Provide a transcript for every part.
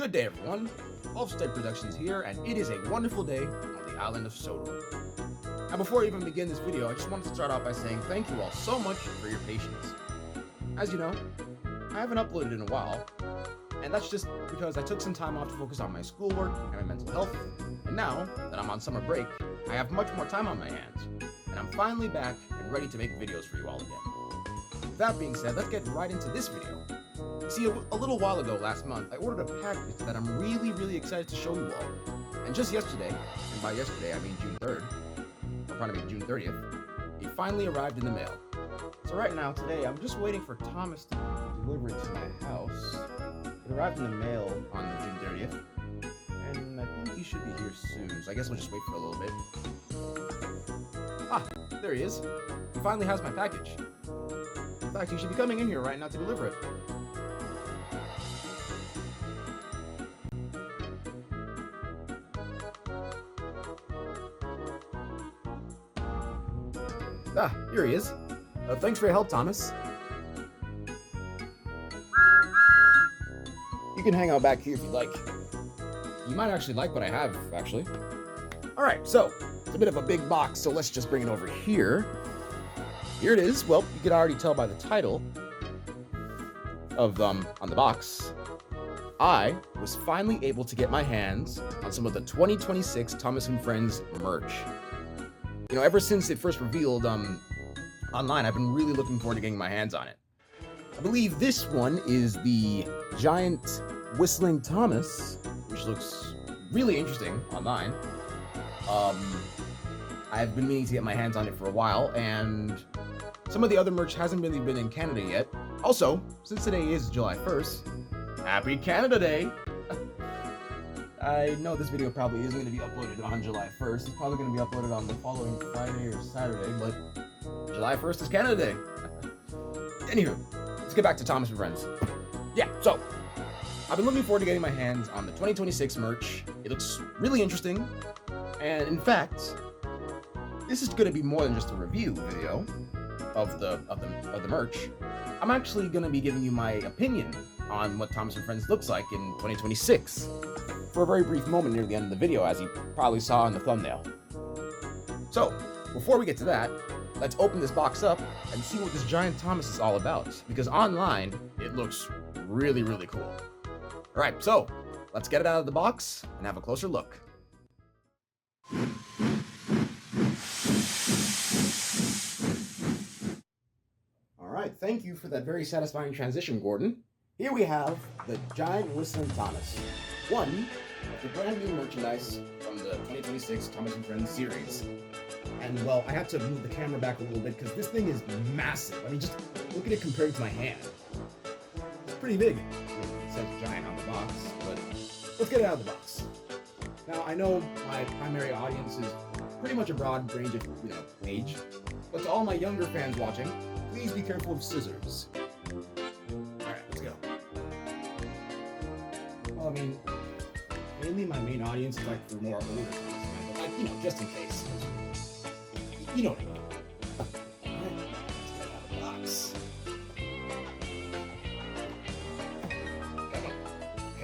Good day, everyone. Forster Productions here, and it is a wonderful day on the island of Sodor. Now, before I even begin this video, I just wanted to start off by saying thank you all so much for your patience. As you know, I haven't uploaded in a while, and that's just because I took some time off to focus on my schoolwork and my mental health, and now that I'm on summer break, I have much more time on my hands, and I'm finally back and ready to make videos for you all again. With that being said, let's get right into this video. See, a little while ago last month, I ordered a package that I'm really excited to show you all. And just yesterday, and by yesterday I mean June 3rd, or pardon me, June 30th, it finally arrived in the mail. So right now, today, I'm just waiting for Thomas to deliver it to my house. It arrived in the mail on June 30th, and I think he should be here soon, so I guess we'll just wait for a little bit. Ah, there he is. He finally has my package. In fact, he should be coming in here right now to deliver it. Ah, here he is. Thanks for your help, Thomas. You can hang out back here if you'd like. You might actually like what I have, actually. Alright, so, it's a bit of a big box, so let's just bring it over here. Here it is. Well, you can already tell by the title of, on the box. I was finally able to get my hands on some of the 2026 Thomas & Friends merch. You know, ever since it first revealed online, I've been really looking forward to getting my hands on it. I believe this one is the giant whistling Thomas, which looks really interesting online. I've been meaning to get my hands on it for a while, and some of the other merch hasn't really been in Canada yet. Also, since today is July 1st, Happy Canada Day! I know this video probably isn't going to be uploaded on July 1st. It's probably going to be uploaded on the following Friday or Saturday, but July 1st is Canada Day. Anywho, let's get back to Thomas & Friends. Yeah, so, I've been looking forward to getting my hands on the 2026 merch. It looks really interesting, and in fact, this is going to be more than just a review video of the merch. I'm actually going to be giving you my opinion on what Thomas & Friends looks like in 2026. For a very brief moment near the end of the video, as you probably saw in the thumbnail. So, before we get to that, let's open this box up and see what this giant Thomas is all about, because online, it looks really cool. Alright, so, let's get it out of the box and have a closer look. Alright, thank you for that very satisfying transition, Gordon. Here we have the giant whistling Thomas. One of the brand new merchandise from the 2026 Thomas & Friends series. And well, I have to move the camera back a little bit because this thing is massive. I mean, just look at it compared to my hand. It's pretty big. It says giant on the box, but let's get it out of the box. Now, I know my primary audience is pretty much a broad range of, age, but to all my younger fans watching, please be careful of scissors. Alright, let's go. Well, I mean, mainly my main audience is like for more older fans, but like, just in case. You know what I mean. Alright, let's get it out of the box.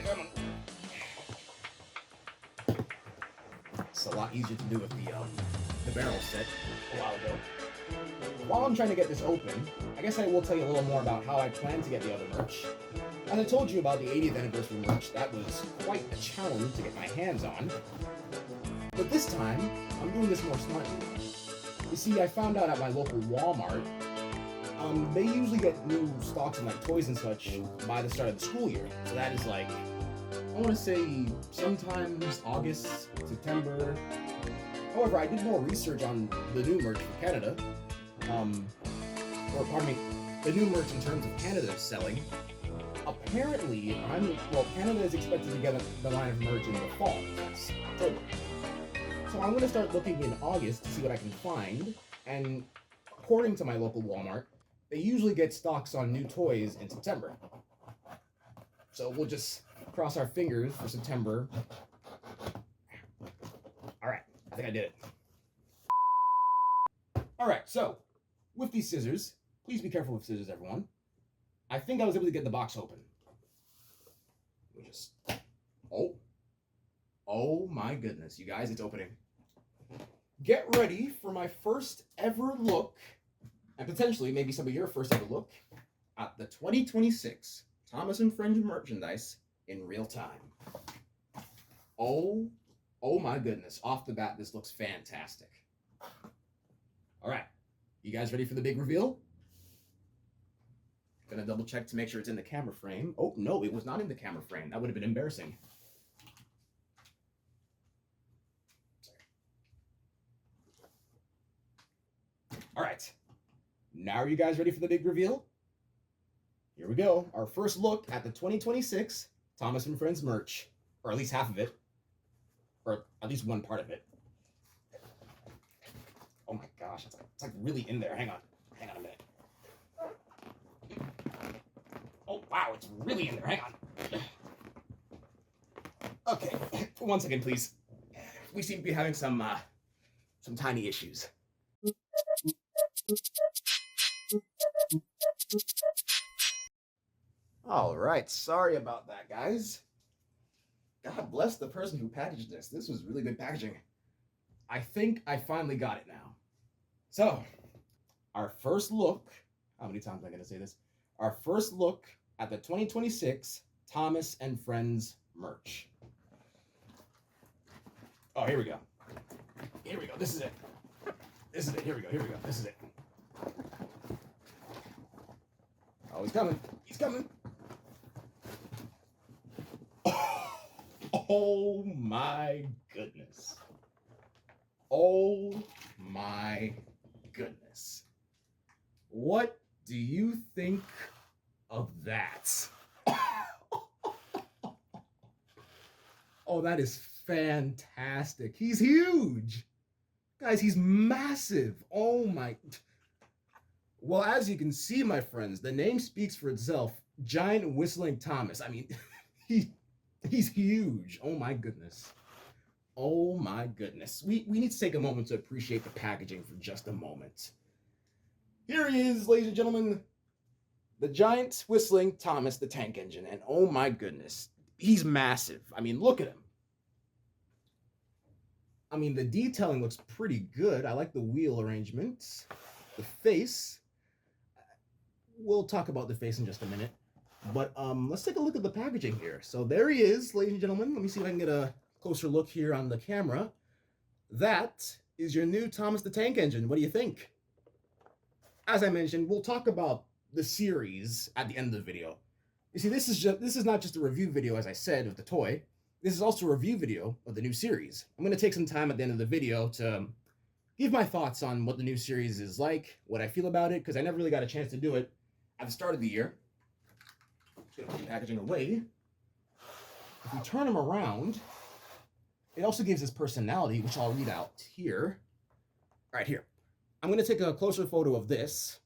Come on. It's a lot easier to do with the barrel set a while ago. While I'm trying to get this open, I guess I will tell you a little more about how I plan to get the other merch. As I told you about the 80th anniversary merch, that was quite a challenge to get my hands on. But this time, I'm doing this more smartly. You see, I found out at my local Walmart, they usually get new stocks of like toys and such by the start of the school year. So that is like, I want to say sometimes August, September. However, I did more research on the new merch for Canada. Or pardon me, the new merch in terms of Canada's selling. Apparently, Canada is expected to get the line of merch in the fall. That's October. So I'm going to start looking in August to see what I can find, and according to my local Walmart, they usually get stocks on new toys in September. So we'll just cross our fingers for September. Alright, I think I did it. Alright, so, with these scissors, please be careful with scissors, everyone. I think I was able to get the box open. Let me just Oh my goodness, you guys, it's opening. Get ready for my first ever look, and potentially maybe some of your first ever look, at the 2026 Thomas & Friends merchandise in real time. Oh my goodness, off the bat, this looks fantastic. All right, you guys ready for the big reveal? Gonna double check to make sure it's in the camera frame. Oh, no, it was not in the camera frame. That would have been embarrassing. All right, now are you guys ready for the big reveal? Here we go, our first look at the 2026 Thomas & Friends merch, or at least half of it, or at least one part of it. Oh my gosh, it's like really in there. Hang on a minute. Oh wow, it's really in there. Hang on. Okay, for 1 second, please. We seem to be having some tiny issues. All right, sorry about that, guys. God bless the person who packaged this. This was really good packaging. I think I finally got it now. So, our first look, how many times am I going to say this? Our first look at the 2026 Thomas & Friends merch. Oh, here we go. Here we go. This is it. This is it. Here we go. Here we go. This is it. Oh, he's coming. He's coming. Oh my goodness. Oh my goodness. What do you think of that? Oh, that is fantastic. He's huge. Guys, he's massive. Oh my. Well, as you can see, my friends, the name speaks for itself. Giant Whistling Thomas. I mean, he's huge. Oh my goodness. Oh my goodness. We need to take a moment to appreciate the packaging for just a moment. Here he is, ladies and gentlemen. The Giant Whistling Thomas, the tank engine. And oh my goodness, he's massive. I mean, look at him. I mean, the detailing looks pretty good. I like the wheel arrangements. The face. We'll talk about the face in just a minute. But let's take a look at the packaging here. So there he is, ladies and gentlemen. Let me see if I can get a closer look here on the camera. That is your new Thomas the Tank Engine. What do you think? As I mentioned, we'll talk about the series at the end of the video. You see, this is not just a review video, as I said, of the toy. This is also a review video of the new series. I'm going to take some time at the end of the video to give my thoughts on what the new series is like, what I feel about it, because I never really got a chance to do it at the start of the year. Just going to put the packaging away. If we turn him around, it also gives his personality, which I'll read out here. Right here. I'm going to take a closer photo of this,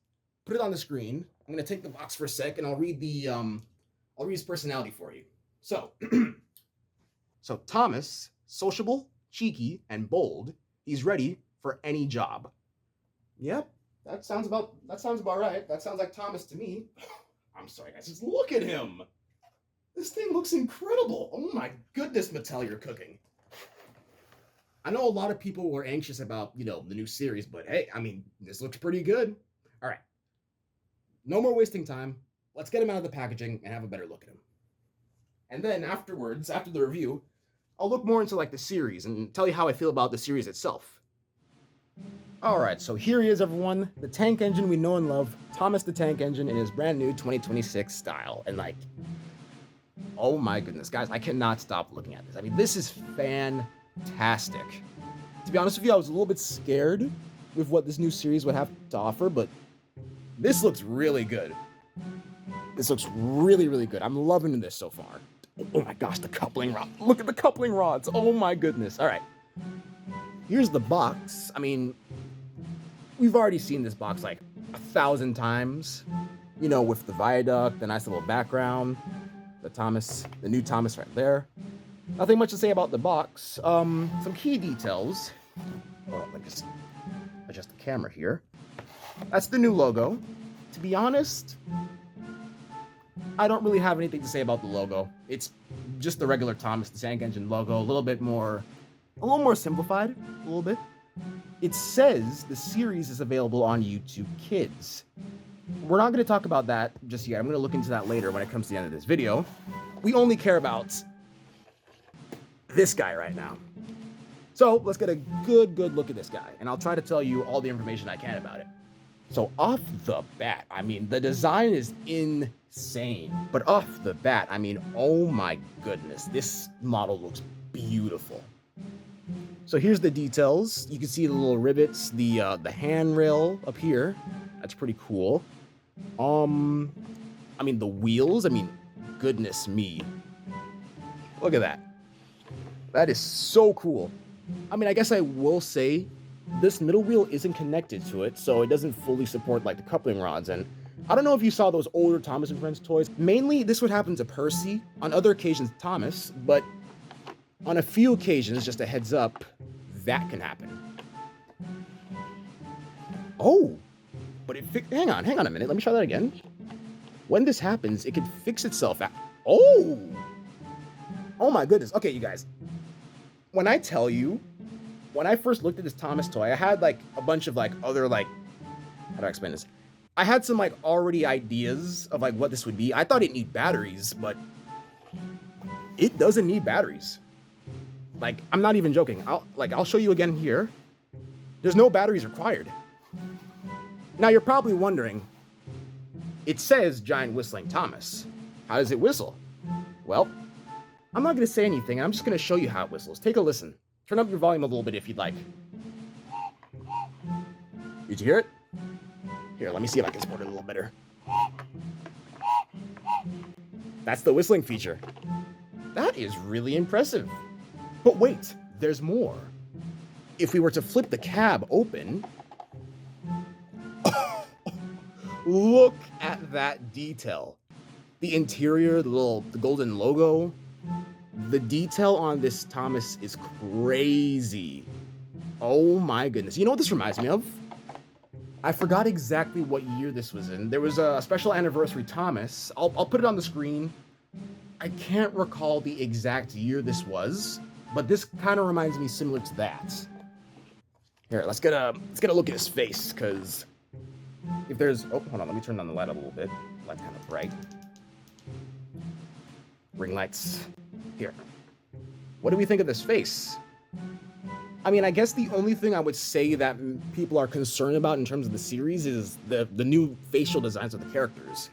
put it on the screen. I'm going to take the box for a sec, and I'll read his personality for you. So, so Thomas, sociable, cheeky, and bold. He's ready for any job. Yep, that sounds about right. That sounds like Thomas to me. I'm sorry, guys. Just look at him. This thing looks incredible. Oh my goodness, Mattel, you're cooking. I know a lot of people were anxious about, the new series, but hey, I mean, this looks pretty good. All right. No more wasting time. Let's get him out of the packaging and have a better look at him. And then afterwards, after the review, I'll look more into like the series and tell you how I feel about the series itself. All right, so here he is, everyone. The tank engine we know and love, Thomas the Tank Engine in his brand new 2026 style. And like, oh my goodness, guys, I cannot stop looking at this. I mean, this is fantastic. To be honest with you, I was a little bit scared with what this new series would have to offer, but this looks really good. This looks really, really good. I'm loving this so far. Oh my gosh, the coupling rod. Look at the coupling rods. Oh my goodness. All right. Here's the box. I mean, we've already seen this box like 1,000 times. With the viaduct, the nice little background, the new Thomas right there. Nothing much to say about the box. Some key details. Well, let me just adjust the camera here. That's the new logo. To be honest, I don't really have anything to say about the logo. It's just the regular Thomas the Tank Engine logo, a little more simplified, a little bit. It says the series is available on YouTube Kids. We're not going to talk about that just yet. I'm going to look into that later when it comes to the end of this video. We only care about this guy right now. So let's get a good look at this guy, and I'll try to tell you all the information I can about it. So off the bat, I mean, the design is insane, but off the bat, I mean, oh my goodness, this model looks beautiful. So here's the details. You can see the little rivets, the handrail up here. That's pretty cool. I mean, the wheels, I mean, goodness me. Look at that. That is so cool. I mean, I guess I will say this middle wheel isn't connected to it, so it doesn't fully support like the coupling rods. And I don't know if you saw those older Thomas and Friends toys. Mainly, this would happen to Percy. On other occasions, Thomas, but on a few occasions, just a heads up, that can happen. Oh, but hang on a minute. Let me try that again. When this happens, it can fix itself. Oh my goodness. Okay, you guys. When I tell you, when I first looked at this Thomas toy, I had like a bunch of like other like, how do I explain this? I had some like already ideas of like what this would be. I thought it needed batteries, but it doesn't need batteries. Like, I'm not even joking. I'll show you again here. There's no batteries required. Now you're probably wondering, it says Giant Whistling Thomas. How does it whistle? Well, I'm not going to say anything. I'm just going to show you how it whistles. Take a listen. Turn up your volume a little bit if you'd like. Did you hear it? Here, let me see if I can support it a little better. That's the whistling feature. That is really impressive. But wait, there's more. If we were to flip the cab open, look at that detail. The interior, the golden logo, the detail on this Thomas is crazy. Oh my goodness. You know what this reminds me of? I forgot exactly what year this was in. There was a special anniversary Thomas. I'll put it on the screen. I can't recall the exact year this was, but this kind of reminds me similar to that. Here, let's get a look at his face, because if there's, oh, hold on, let me turn on the light a little bit. Light's kind of bright. Ring lights. Here. What do we think of this face? I mean, I guess the only thing I would say that people are concerned about in terms of the series is the new facial designs of the characters.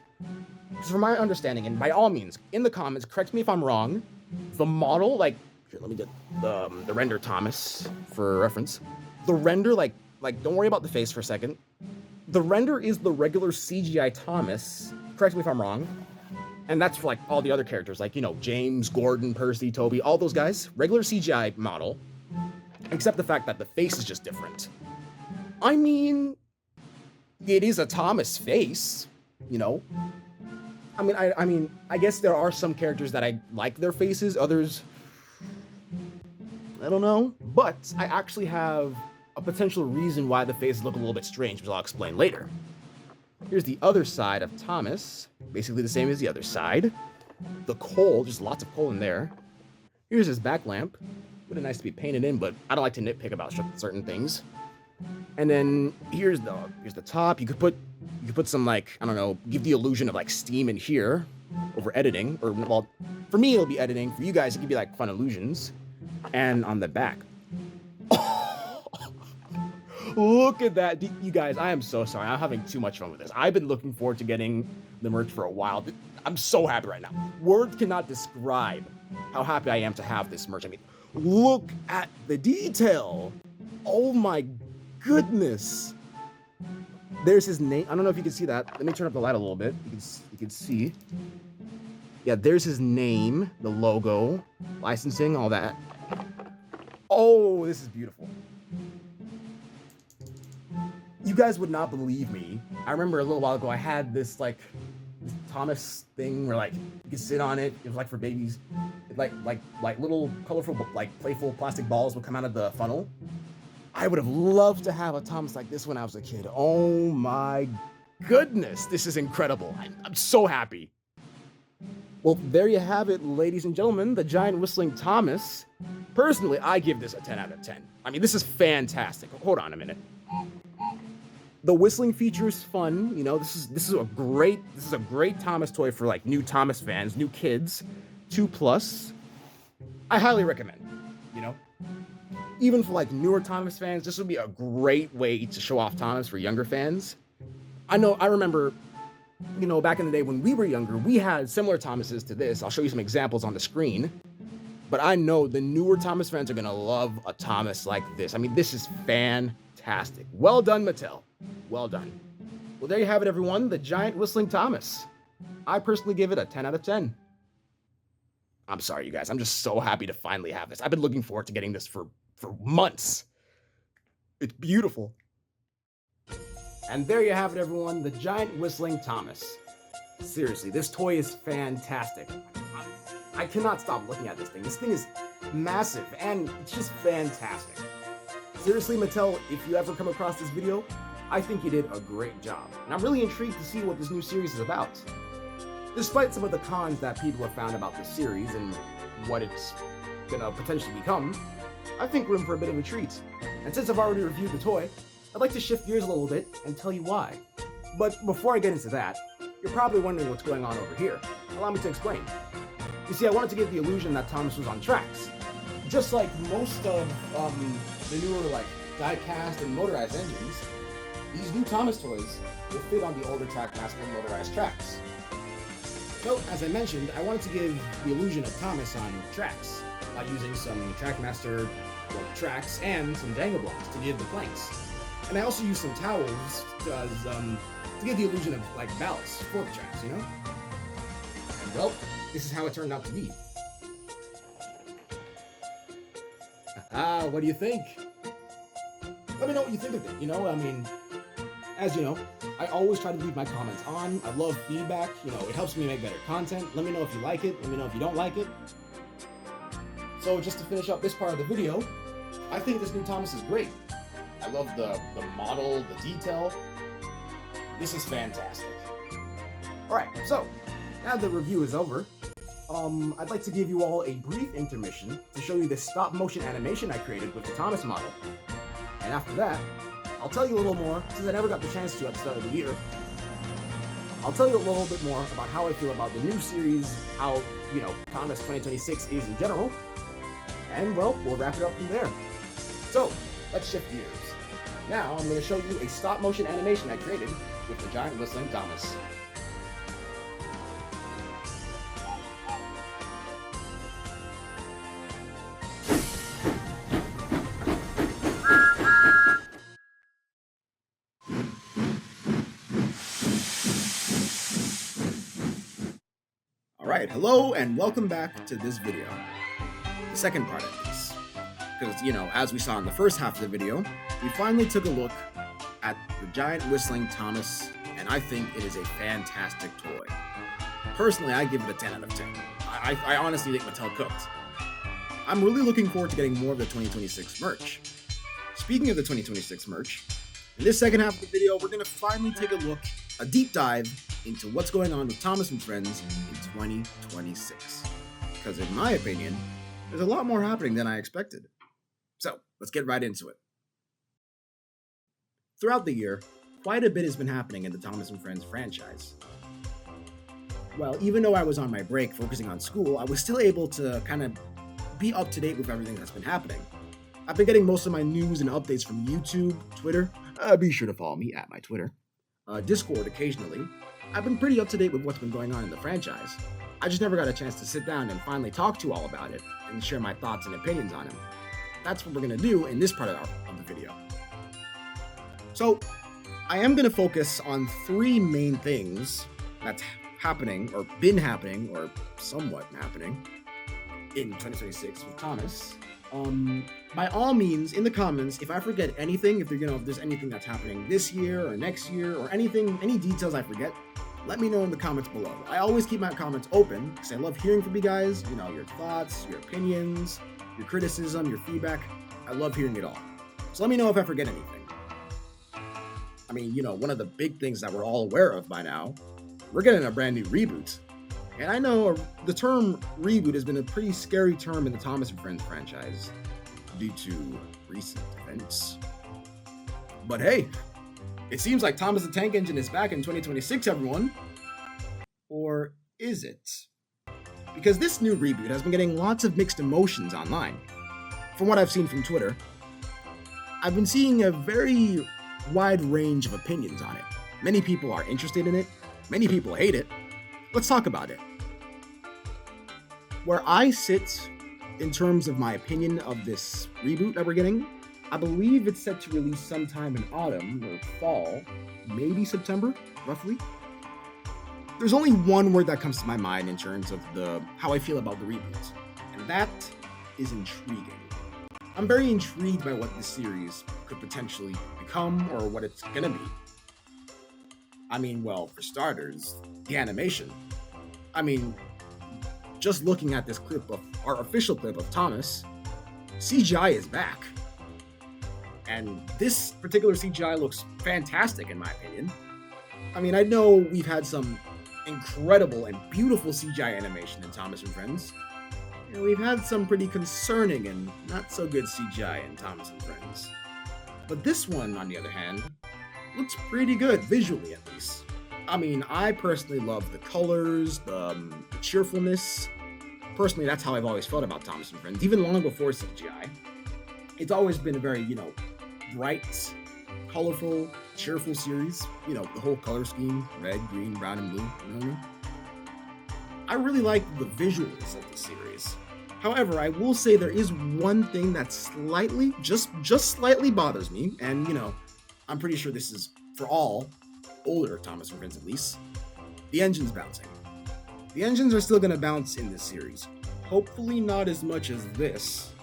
Because from my understanding, and by all means, in the comments, correct me if I'm wrong, the model, like, here, let me get the render Thomas for reference. The render, like, don't worry about the face for a second. The render is the regular CGI Thomas, correct me if I'm wrong, and that's for, like, all the other characters, like, you know, James, Gordon, Percy, Toby, all those guys, regular CGI model, except the fact that the face is just different. I mean, it is a Thomas face, you know? I mean, I guess there are some characters that I like their faces, others, I don't know, but I actually have a potential reason why the faces look a little bit strange, which I'll explain later. Here's the other side of Thomas, basically the same as the other side. The coal, just lots of coal in there. Here's his back lamp. Would have nice to be painted in, but I don't like to nitpick about certain things. And then here's the top. You could put some, like, I don't know, give the illusion of like steam in here over editing, or well, for me it'll be editing. For you guys, it could be like fun illusions. And on the back, look at that, you guys. I am so sorry. I'm having too much fun with this. I've been looking forward to getting the merch for a while. I'm so happy right now. Words cannot describe how happy I am to have this merch. I mean, look at the detail. Oh my goodness. There's his name. I don't know if you can see that. Let me turn up the light a little bit. You can see. Yeah, there's his name, the logo, licensing, all that. Oh, this is beautiful. You guys would not believe me. I remember a little while ago, I had this like this Thomas thing where like you could sit on it. It was like for babies. It, like little colorful, like playful plastic balls would come out of the funnel. I would have loved to have a Thomas like this when I was a kid. Oh my goodness, this is incredible. I'm so happy. Well, there you have it, ladies and gentlemen, the giant whistling Thomas. Personally, I give this a 10 out of 10. I mean, this is fantastic. Hold on a minute. The whistling feature is fun. You know, this is a great Thomas toy for like new Thomas fans, new kids, 2+. I highly recommend. You know, even for like newer Thomas fans, this would be a great way to show off Thomas for younger fans. I remember, you know, back in the day when we were younger, we had similar Thomases to this. I'll show you some examples on the screen. But I know the newer Thomas fans are gonna love a Thomas like this. I mean, this is fantastic. Well done, Mattel. Well done. Well, there you have it, everyone. The giant whistling Thomas. I personally give it a 10 out of 10. I'm sorry, you guys. I'm just so happy to finally have this. I've been looking forward to getting this for months. It's beautiful. And there you have it, everyone. The giant whistling Thomas. Seriously, this toy is fantastic. I cannot stop looking at this thing. This thing is massive and it's just fantastic. Seriously, Mattel, if you ever come across this video, I think you did a great job. And I'm really intrigued to see what this new series is about. Despite some of the cons that people have found about this series and what it's gonna potentially become, I think we're in for a bit of a treat. And since I've already reviewed the toy, I'd like to shift gears a little bit and tell you why. But before I get into that, you're probably wondering what's going on over here. Allow me to explain. You see, I wanted to give the illusion that Thomas was on tracks. Just like most of the newer like die-cast and motorized engines, these new Thomas toys will fit on the older Trackmaster motorized tracks. So, as I mentioned, I wanted to give the illusion of Thomas on tracks by using some Trackmaster tracks and some dangle blocks to give the planks. And I also used some towels to give the illusion of like ballast for the tracks, you know? And well, this is how it turned out to be. What do you think? Let me know what you think of it, you know? I mean, as you know, I always try to leave my comments on. I love feedback, you know, it helps me make better content. Let me know if you like it, let me know if you don't like it. So just to finish up this part of the video, I think this new Thomas is great. I love the model, the detail. This is fantastic. Alright, so, now the review is over, I'd like to give you all a brief intermission to show you the stop-motion animation I created with the Thomas model. And after that, I'll tell you a little more, since I never got the chance to at the start of the year. I'll tell you a little bit more about how I feel about the new series, how, you know, Thomas 2026 is in general, and, well, we'll wrap it up from there. So, let's shift gears. Now, I'm going to show you a stop-motion animation I created with the giant whistling Thomas. Alright, hello and welcome back to this video. The second part of this. Because, you know, as we saw in the first half of the video, we finally took a look at the giant whistling Thomas, and I think it is a fantastic toy. Personally, I give it a 10 out of 10. I honestly think Mattel cooked. I'm really looking forward to getting more of the 2026 merch. Speaking of the 2026 merch, in this second half of the video, we're going to finally take a look, a deep dive, into what's going on with Thomas and Friends in 2026. Because in my opinion, there's a lot more happening than I expected. So, let's get right into it. Throughout the year, quite a bit has been happening in the Thomas and Friends franchise. Well, even though I was on my break focusing on school, I was still able to kind of be up to date with everything that's been happening. I've been getting most of my news and updates from YouTube, Twitter, be sure to follow me at my Twitter, Discord occasionally. I've been pretty up to date with what's been going on in the franchise. I just never got a chance to sit down and finally talk to you all about it and share my thoughts and opinions on it. That's what we're going to do in this part of the video. So, I am going to focus on three main things that's happening, or been happening, or somewhat happening, in 2026 with Thomas. By all means, in the comments, if I forget anything, if there's anything that's happening this year or next year, or any details I forget, let me know in the comments below. I always keep my comments open, because I love hearing from you guys, you know, your thoughts, your opinions, your criticism, your feedback. I love hearing it all. So let me know if I forget anything. I mean, you know, one of the big things that we're all aware of by now, we're getting a brand new reboot. And I know the term reboot has been a pretty scary term in the Thomas and Friends franchise due to recent events. But hey, it seems like Thomas the Tank Engine is back in 2026, everyone. Or is it? Because this new reboot has been getting lots of mixed emotions online. From what I've seen from Twitter, I've been seeing a very wide range of opinions on it. Many people are interested in it, many people hate it. Let's talk about it. Where I sit in terms of my opinion of this reboot that we're getting, I believe it's set to release sometime in autumn or fall, maybe September, roughly. There's only one word that comes to my mind in terms of how I feel about the reboot, and that is intriguing. I'm very intrigued by what this series could potentially become or what it's gonna be. I mean, well, for starters, the animation. I mean, just looking at this clip of our official clip of Thomas, CGI is back. And this particular CGI looks fantastic in my opinion. I mean, I know we've had some incredible and beautiful CGI animation in Thomas and Friends. And we've had some pretty concerning and not so good CGI in Thomas and Friends. But this one, on the other hand, looks pretty good, visually at least. I mean, I personally love the colors, the cheerfulness. Personally, that's how I've always felt about Thomas and Friends, even long before CGI. It's always been a very, bright, colorful, cheerful series. The whole color scheme, red, green, brown, and blue. You know what I mean? I really like the visuals of the series. However, I will say there is one thing that slightly, just slightly bothers me, and I'm pretty sure this is for all older Thomas and Friends at least. The engine's bouncing. The engines are still going to bounce in this series. Hopefully not as much as this,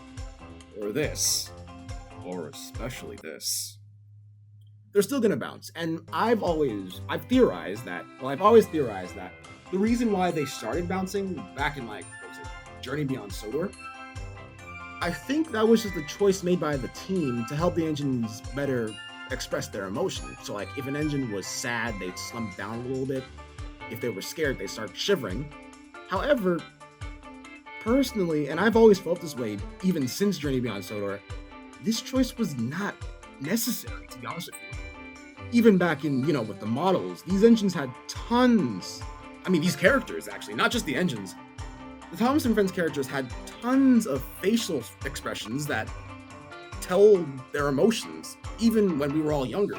or especially this. They're still going to bounce, and I've always theorized that the reason why they started bouncing back in Journey Beyond Sodor, I think that was just a choice made by the team to help the engines better express their emotion. So if an engine was sad, they'd slump down a little bit. If they were scared, they start shivering. However, personally, and I've always felt this way even since Journey Beyond Sodor, this choice was not necessary, to be honest with you. Even back in, with the models, these engines had tons. These characters, actually, not just the engines. The Thomas and Friends characters had tons of facial expressions that tell their emotions. Even when we were all younger,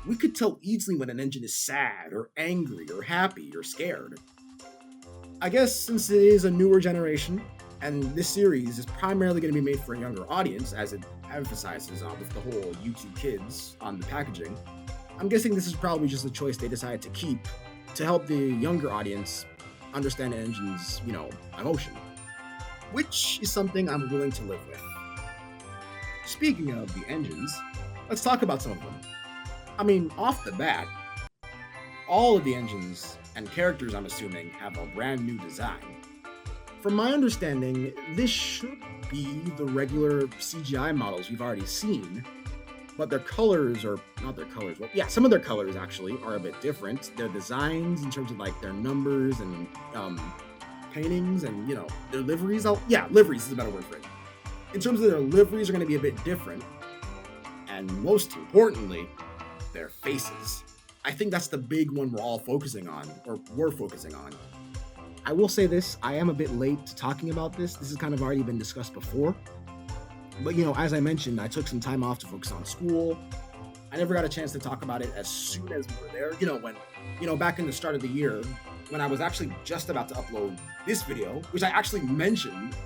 we could tell easily when an engine is sad, or angry, or happy, or scared. I guess since it is a newer generation, and this series is primarily going to be made for a younger audience, as it emphasizes with the whole YouTube Kids on the packaging, I'm guessing this is probably just a choice they decided to keep to help the younger audience understand an engine's, emotion. Which is something I'm willing to live with. Speaking of the engines, let's talk about some of them. Off the bat, all of the engines and characters, I'm assuming, have a brand new design. From my understanding, this should be the regular CGI models we've already seen, but their colors, or not their colors, well, yeah, some of their colors actually are a bit different. Their designs in terms of their numbers and paintings and, their liveries, liveries is a better word for it. In terms of their liveries are going to be a bit different, and most importantly, their faces. I think that's the big one we're all focusing on, or we're focusing on. I will say this, I am a bit late to talking about this. This has kind of already been discussed before. But, as I mentioned, I took some time off to focus on school. I never got a chance to talk about it as soon as we were there. When, back in the start of the year, when I was actually just about to upload this video, which I actually mentioned,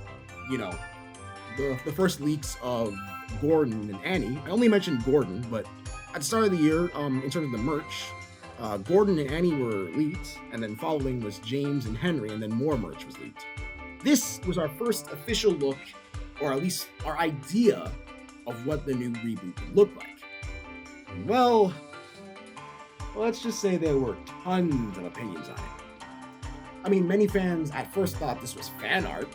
the first leaks of Gordon and Annie. I only mentioned Gordon, but at the start of the year, in terms of the merch, Gordon and Annie were leaked, and then following was James and Henry, and then more merch was leaked. This was our first official look, or at least our idea of what the new reboot would look like. And well, let's just say there were tons of opinions on it. Many fans at first thought this was fan art.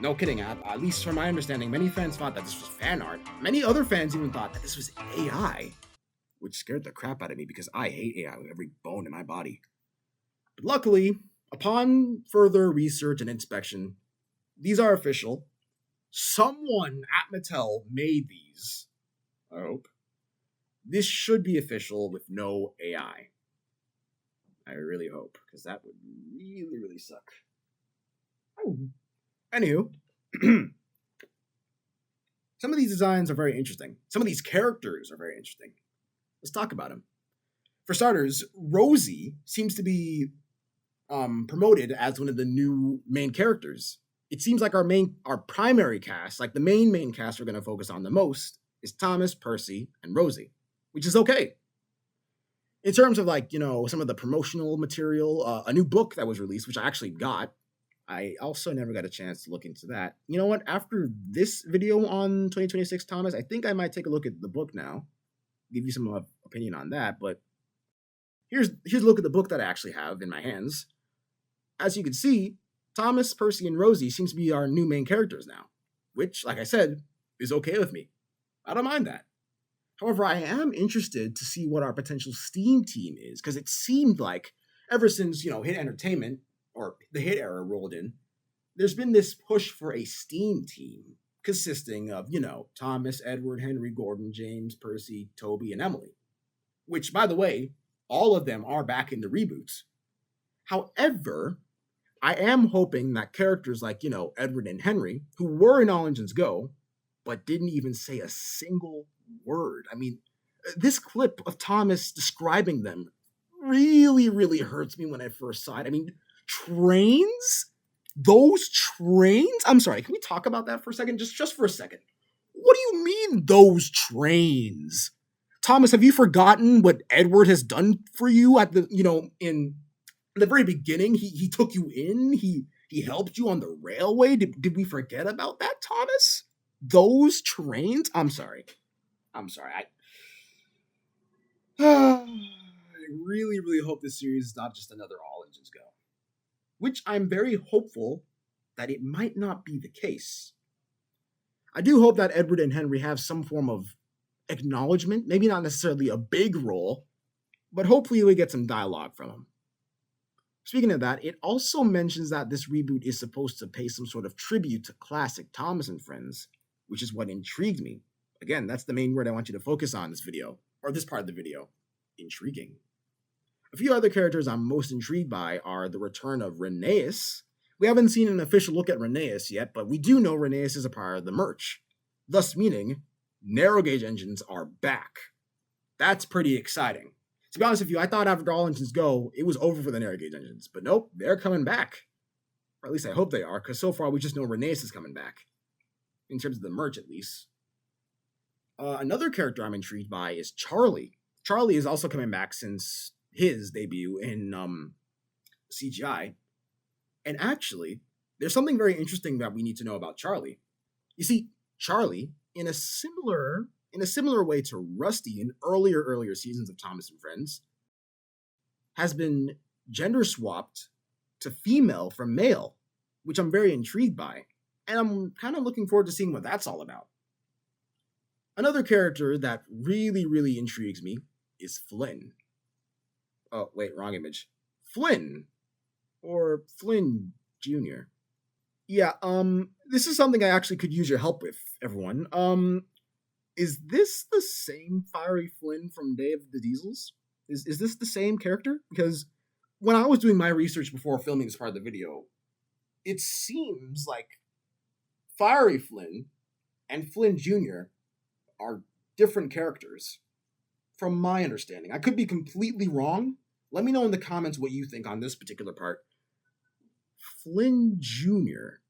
No kidding, at least from my understanding, many fans thought that this was fan art. Many other fans even thought that this was AI, which scared the crap out of me because I hate AI with every bone in my body. But luckily, Upon further research and inspection, these are official. Someone at Mattel made these. I hope. This should be official with no AI. I really hope, because that would really, really suck. Oh. Anywho, some of these designs are very interesting. Some of these characters are very interesting. Let's talk about them. For starters, Rosie seems to be promoted as one of the new main characters. It seems like our primary cast, like the main cast we're going to focus on the most, is Thomas, Percy, and Rosie, which is okay. In terms of some of the promotional material, a new book that was released, which I actually got. I also never got a chance to look into that. You know what? After this video on 2026 Thomas, I think I might take a look at the book now, give you some opinion on that. But here's a look at the book that I actually have in my hands. As you can see, Thomas, Percy, and Rosie seems to be our new main characters now, which, like I said, is okay with me. I don't mind that. However, I am interested to see what our potential Steam team is, because it seemed like ever since, Hit Entertainment or the Hit era rolled in, there's been this push for a Steam team consisting of, Thomas, Edward, Henry, Gordon, James, Percy, Toby, and Emily, which, by the way, all of them are back in the reboots. However, I am hoping that characters like, Edward and Henry, who were in All Engines Go, but didn't even say a single word. I mean, this clip of Thomas describing them really, really hurts me when I first saw it. I mean, trains? Those trains? I'm sorry, can we talk about that for a second? Just for a second. What do you mean, those trains? Thomas, have you forgotten what Edward has done for you at the, in the very beginning? He took you in, he helped you on the railway. Did we forget about that, Thomas? Those trains? I'm sorry. I really, really hope this series is not just another All Engines Go, which I'm very hopeful that it might not be the case. I do hope that Edward and Henry have some form of acknowledgement, maybe not necessarily a big role, but hopefully we get some dialogue from them. Speaking of that, it also mentions that this reboot is supposed to pay some sort of tribute to classic Thomas and Friends, which is what intrigued me. Again, that's the main word I want you to focus on this video, or this part of the video. Intriguing. A few other characters I'm most intrigued by are the return of Rheneas. We haven't seen an official look at Rheneas yet, but we do know Rheneas is a part of the merch, thus meaning narrow gauge engines are back. That's pretty exciting. To be honest with you, I thought after All Engines Go, it was over for the narrow gauge engines, but nope, they're coming back. Or at least I hope they are, because so far we just know Rheneas is coming back. In terms of the merch, at least. Another character I'm intrigued by is Charlie. Charlie is also coming back since his debut in CGI. And actually, there's something very interesting that we need to know about Charlie. You see, Charlie, in a similar way to Rusty in earlier seasons of Thomas and Friends, has been gender swapped to female from male, which I'm very intrigued by. And I'm kind of looking forward to seeing what that's all about. Another character that really, really intrigues me is Flynn. Oh, wait, wrong image. Flynn. Or Flynn Jr. Yeah, this is something I actually could use your help with, everyone. Is this the same fiery Flynn from Day of the Diesels? Is this the same character? Because when I was doing my research before filming this part of the video, it seems like Fiery Flynn and Flynn Jr. are different characters, from my understanding. I could be completely wrong. Let me know in the comments what you think on this particular part. Flynn Jr.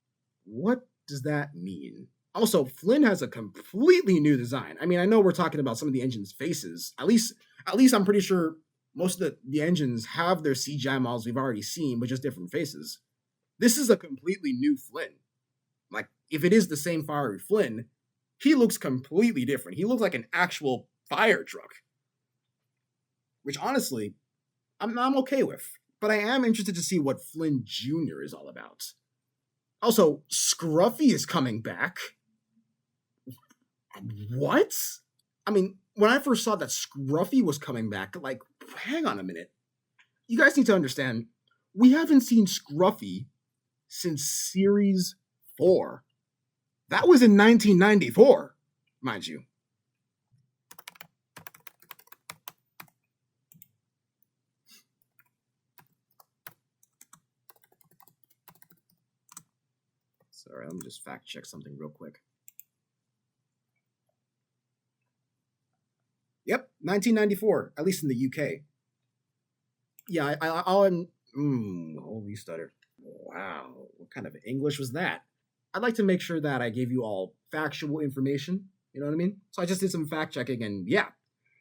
What does that mean? Also, Flynn has a completely new design. I mean, I know we're talking about some of the engine's faces. At least I'm pretty sure most of the engines have their CGI models we've already seen, but just different faces. This is a completely new Flynn. Like, if it is the same fiery Flynn, he looks completely different. He looks like an actual fire truck. Which, honestly, I'm okay with. But I am interested to see what Flynn Jr. is all about. Also, Scruffy is coming back. What? I mean, when I first saw that Scruffy was coming back, like, hang on a minute. You guys need to understand, We haven't seen Scruffy since Series 4. That was in 1994, mind you. Sorry, let me just fact check something real quick. Yep, 1994, at least in the UK. Yeah, holy stutter. Wow, what kind of English was that? I'd like to make sure that I gave you all factual information, you know what I mean? So I just did some fact checking, and yeah,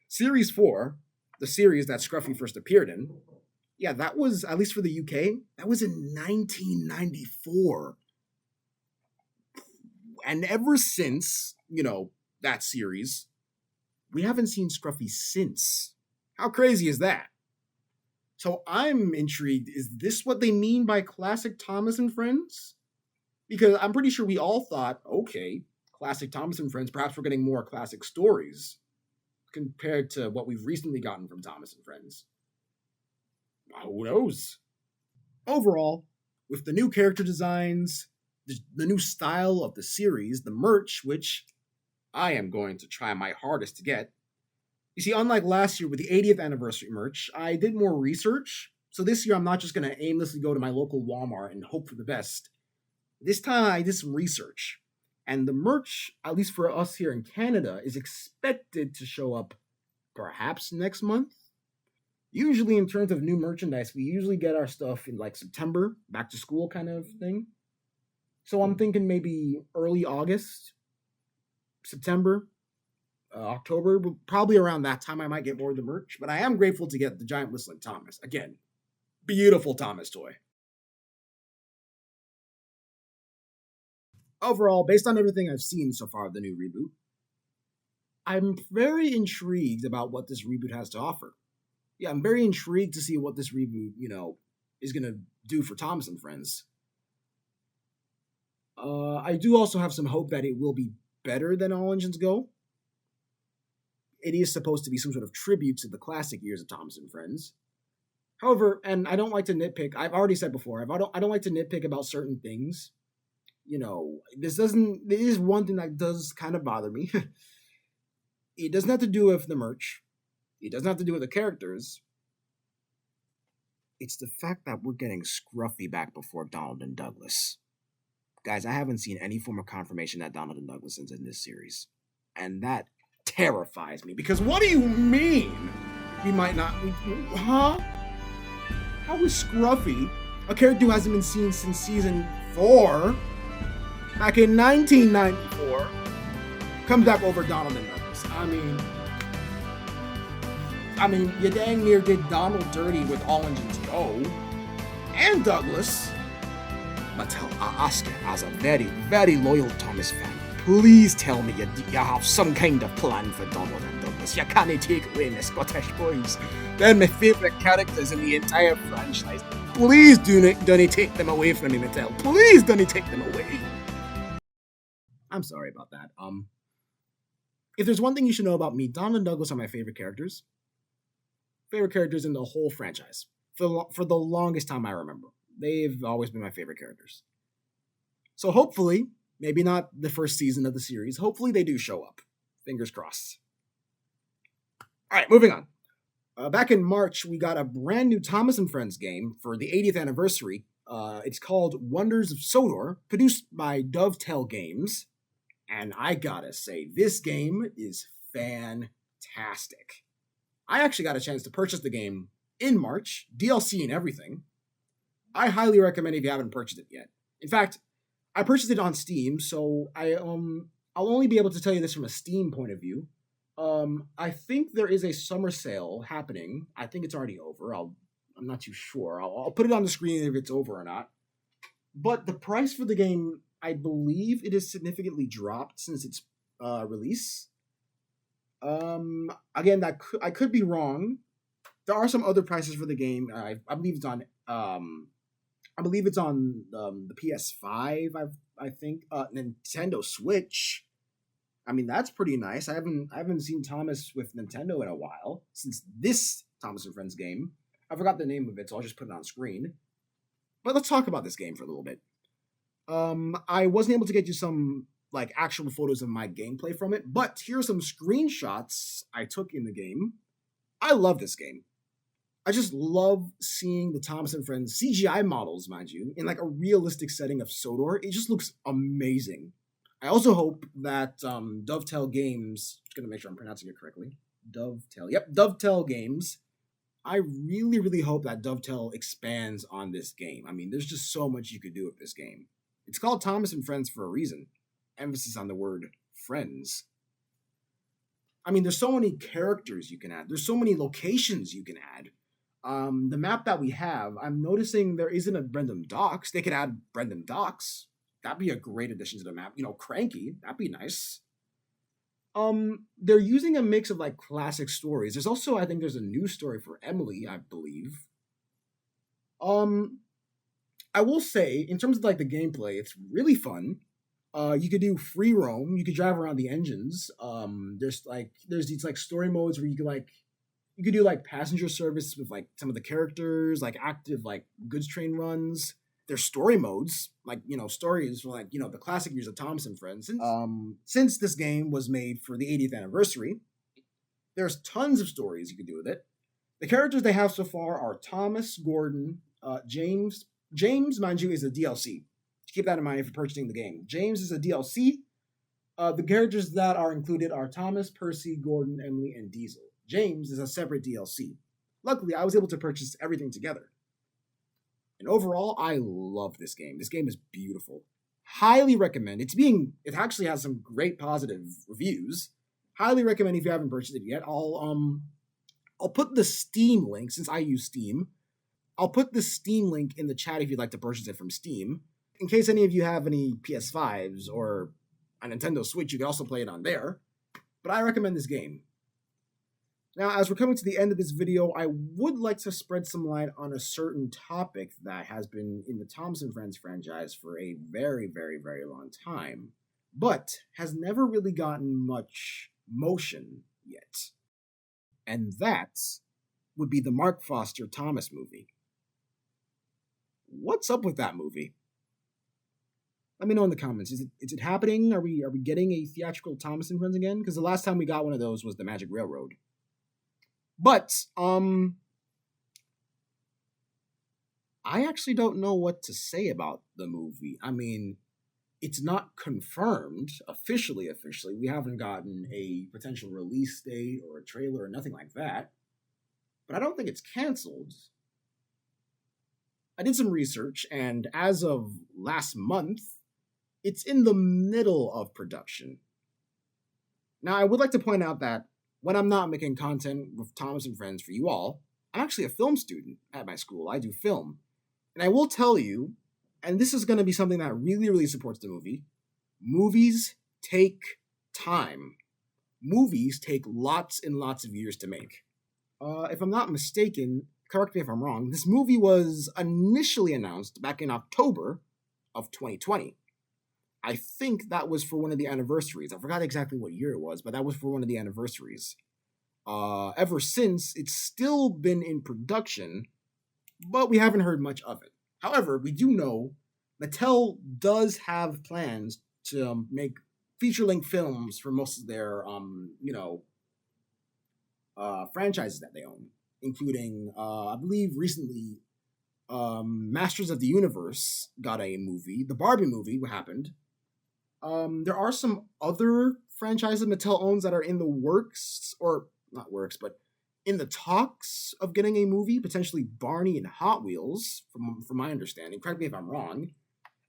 Series 4, the series that Scruffy first appeared in, yeah, that was, at least for the UK, that was in 1994. And ever since, that series, we haven't seen Scruffy since. How crazy is that? So I'm intrigued. Is this what they mean by classic Thomas and Friends? Because I'm pretty sure we all thought, okay, classic Thomas and Friends, perhaps we're getting more classic stories compared to what we've recently gotten from Thomas and Friends. Who knows? Overall, with the new character designs, the new style of the series, the merch, which I am going to try my hardest to get. You see, unlike last year with the 80th anniversary merch, I did more research. So this year, I'm not just going to aimlessly go to my local Walmart and hope for the best. This time, I did some research. And the merch, at least for us here in Canada, is expected to show up perhaps next month. Usually, in terms of new merchandise, we usually get our stuff in like September, back to school kind of thing. So I'm thinking maybe early August, September, October, probably around that time I might get more of the merch. But I am grateful to get the giant whistling Thomas. Again, beautiful Thomas toy. Overall, based on everything I've seen so far of the new reboot, I'm very intrigued about what this reboot has to offer. Yeah, I'm very intrigued to see what this reboot, is going to do for Thomas and Friends. I do also have some hope that it will be better than All Engines Go. It is supposed to be some sort of tribute to the classic years of Thomas and Friends. However, and I don't like to nitpick. I've already said before, I don't like to nitpick about certain things. This is one thing that does kind of bother me. It doesn't have to do with the merch. It doesn't have to do with the characters. It's the fact that we're getting Scruffy back before Donald and Douglas. Guys, I haven't seen any form of confirmation that Donald and Douglas is in this series. And that terrifies me. Because what do you mean? We might not... Huh? How is Scruffy, a character who hasn't been seen since season 4, back in 1994, comes back over Donald and Douglas? I mean, you dang near did Donald dirty with All Engines Go, and Douglas. But I ask you, as a very, very loyal Thomas fan, please tell me you have some kind of plan for Donald and Douglas. You can't take away the Scottish boys. They're my favourite characters in the entire franchise. Please don't take them away from me, Mattel. Please don't take them away. I'm sorry about that. If there's one thing you should know about me, Donald and Douglas are my favorite characters. Favorite characters in the whole franchise. For the longest time I remember. They've always been my favorite characters. So hopefully, maybe not the first season of the series, hopefully they do show up. Fingers crossed. Alright, moving on. Back in March, we got a brand new Thomas and Friends game for the 80th anniversary. It's called Wonders of Sodor, produced by Dovetail Games. And I gotta say, this game is fantastic. I actually got a chance to purchase the game in March, DLC and everything. I highly recommend if you haven't purchased it yet. In fact, I purchased it on Steam, so I'll only be able to tell you this from a Steam point of view. I think there is a summer sale happening. I think it's already over. I'm not too sure. I'll put it on the screen if it's over or not. But the price for the game, I believe it is significantly dropped since its release. Again, I could be wrong. There are some other prices for the game. I believe it's on. I believe it's on the PS5. I think Nintendo Switch. I mean, that's pretty nice. I haven't seen Thomas with Nintendo in a while since this Thomas and Friends game. I forgot the name of it, so I'll just put it on screen. But let's talk about this game for a little bit. I wasn't able to get you some like actual photos of my gameplay from it, but here are some screenshots I took in the game. I love this game. I just love seeing the Thomas and Friends CGI models, mind you, in like a realistic setting of Sodor. It just looks amazing. I also hope that Dovetail Games, just gonna make sure I'm pronouncing it correctly. Dovetail Games. I really, really hope that Dovetail expands on this game. I mean, there's just so much you could do with this game. It's called Thomas and Friends for a reason. Emphasis on the word friends. I mean, there's so many characters you can add. There's so many locations you can add. The map that we have, I'm noticing there isn't a Brendam Docks. They could add Brendam Docks. That'd be a great addition to the map. You know, Cranky, that'd be nice. They're using a mix of like classic stories. There's also, I think there's a new story for Emily, I believe. I will say, in terms of like the gameplay, it's really fun. You could do free roam. You could drive around the engines. There's these like story modes where you could do like passenger service with like some of the characters, like active like goods train runs. There's story modes, like stories for like the classic years of Thomas and Friends. Since this game was made for the 80th anniversary, there's tons of stories you could do with it. The characters they have so far are Thomas, Gordon, James. James, mind you, is a DLC. Keep that in mind if you're purchasing the game. James is a DLC. The characters that are included are Thomas, Percy, Gordon, Emily, and Diesel. James is a separate DLC. Luckily, I was able to purchase everything together. And overall, I love this game. This game is beautiful. Highly recommend. It actually has some great positive reviews. Highly recommend if you haven't purchased it yet. I'll put the Steam link, since I use Steam. I'll put the Steam link in the chat if you'd like to purchase it from Steam. In case any of you have any PS5s or a Nintendo Switch, you can also play it on there. But I recommend this game. Now, as we're coming to the end of this video, I would like to spread some light on a certain topic that has been in the Thomas and Friends franchise for a very, very, very long time, but has never really gotten much motion yet. And that would be the Marc Forster Thomas movie. What's up with that movie? Let me know in the comments. Is it happening? Are we getting a theatrical Thomas and Friends again? Because the last time we got one of those was the Magic Railroad. But I actually don't know what to say about the movie. I mean, it's not confirmed officially. We haven't gotten a potential release date or a trailer or nothing like that. But I don't think it's canceled. I did some research, and as of last month, it's in the middle of production. Now, I would like to point out that when I'm not making content with Thomas and Friends for you all, I'm actually a film student at my school. I do film. And I will tell you, and this is going to be something that really, really supports the movie, movies take time. Movies take lots and lots of years to make. If I'm not mistaken, correct me if I'm wrong, this movie was initially announced back in October of 2020. I think that was for one of the anniversaries. I forgot exactly what year it was, but that was for one of the anniversaries. Ever since, it's still been in production, but we haven't heard much of it. However, we do know Mattel does have plans to make feature-length films for most of their, franchises that they own, including, I believe recently, Masters of the Universe got a movie. The Barbie movie happened. There are some other franchises Mattel owns that are in the works, or not works, but in the talks of getting a movie, potentially Barney and Hot Wheels, from my understanding. Correct me if I'm wrong.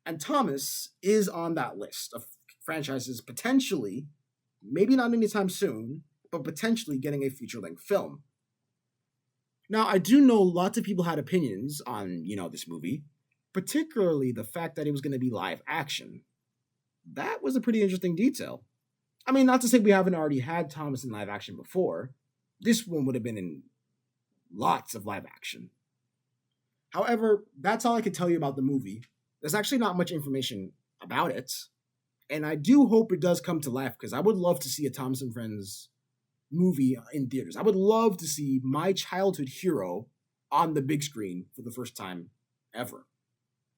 And Thomas is on that list of franchises potentially, maybe not anytime soon, but potentially getting a feature-length film. Now, I do know lots of people had opinions on, this movie, particularly the fact that it was going to be live action. That was a pretty interesting detail. I mean, not to say we haven't already had Thomas in live action before. This one would have been in lots of live action. However, that's all I can tell you about the movie. There's actually not much information about it. And I do hope it does come to life, because I would love to see a Thomas and Friends movie in theaters. I would love to see my childhood hero on the big screen for the first time ever.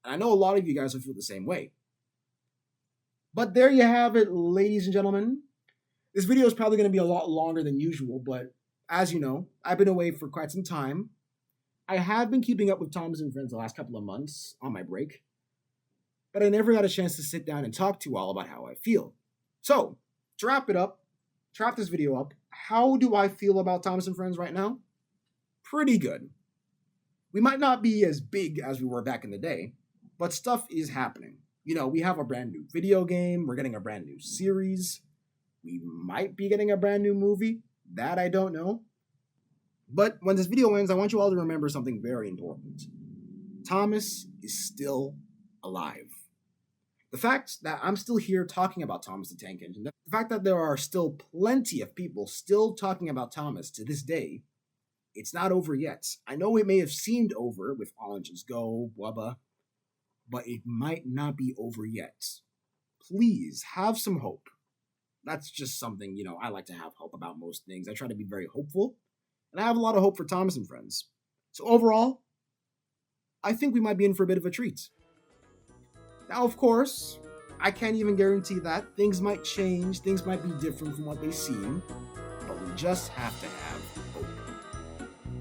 And I know a lot of you guys will feel the same way. But there you have it, ladies and gentlemen. This video is probably going to be a lot longer than usual, but as you know, I've been away for quite some time. I have been keeping up with Thomas and Friends the last couple of months on my break, but I never got a chance to sit down and talk to you all about how I feel. So, to wrap this video up, how do I feel about Thomas and Friends right now? Pretty good. We might not be as big as we were back in the day, but stuff is happening. You know, we have a brand new video game, we're getting a brand new series, we might be getting a brand new movie, that I don't know. But when this video ends, I want you all to remember something very important. Thomas is still alive. The fact that I'm still here talking about Thomas the Tank Engine, the fact that there are still plenty of people still talking about Thomas to this day, it's not over yet. I know it may have seemed over with All Engines Go, blah blah, but it might not be over yet. Please have some hope. That's just something, you know, I like to have hope about most things. I try to be very hopeful, and I have a lot of hope for Thomas and Friends. So overall, I think we might be in for a bit of a treat. Now, of course, I can't even guarantee that. Things might change, things might be different from what they seem, but we just have to have hope.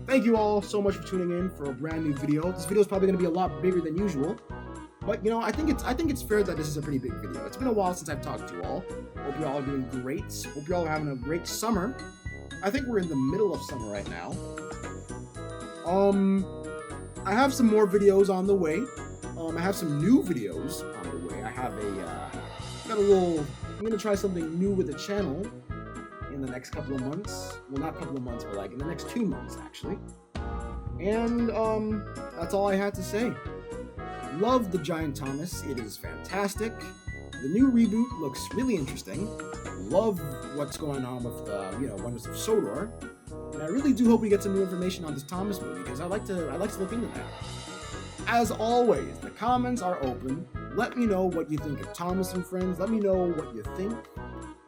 Thank you all so much for tuning in for a brand new video. This video is probably going to be a lot bigger than usual, but you know, I think it's fair that this is a pretty big video. It's been a while since I've talked to you all. Hope you all are doing great. Hope you all are having a great summer. I think we're in the middle of summer right now. I have some more videos on the way. I have some new videos on the way. I'm gonna try something new with the channel in the next couple of months. Well, not couple of months, but like in the next 2 months, actually. And that's all I had to say. Love the Giant Thomas. It is fantastic. The new reboot looks really interesting. Love what's going on with the, Wonders of Sodor. And I really do hope we get some new information on this Thomas movie, because I like to look into that. As always, the comments are open. Let me know what you think of Thomas and Friends. Let me know what you think.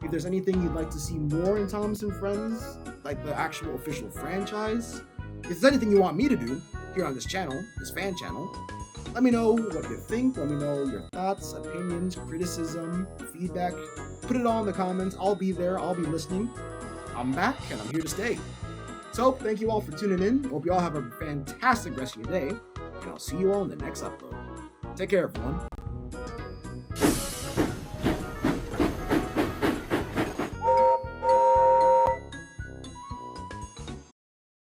If there's anything you'd like to see more in Thomas and Friends, like the actual official franchise. If there's anything you want me to do here on this channel, this fan channel, let me know what you think. Let me know your thoughts, opinions, criticism, feedback. Put it all in the comments. I'll be there. I'll be listening. I'm back and I'm here to stay. So, thank you all for tuning in. Hope you all have a fantastic rest of your day. And I'll see you all in the next upload. Take care, everyone.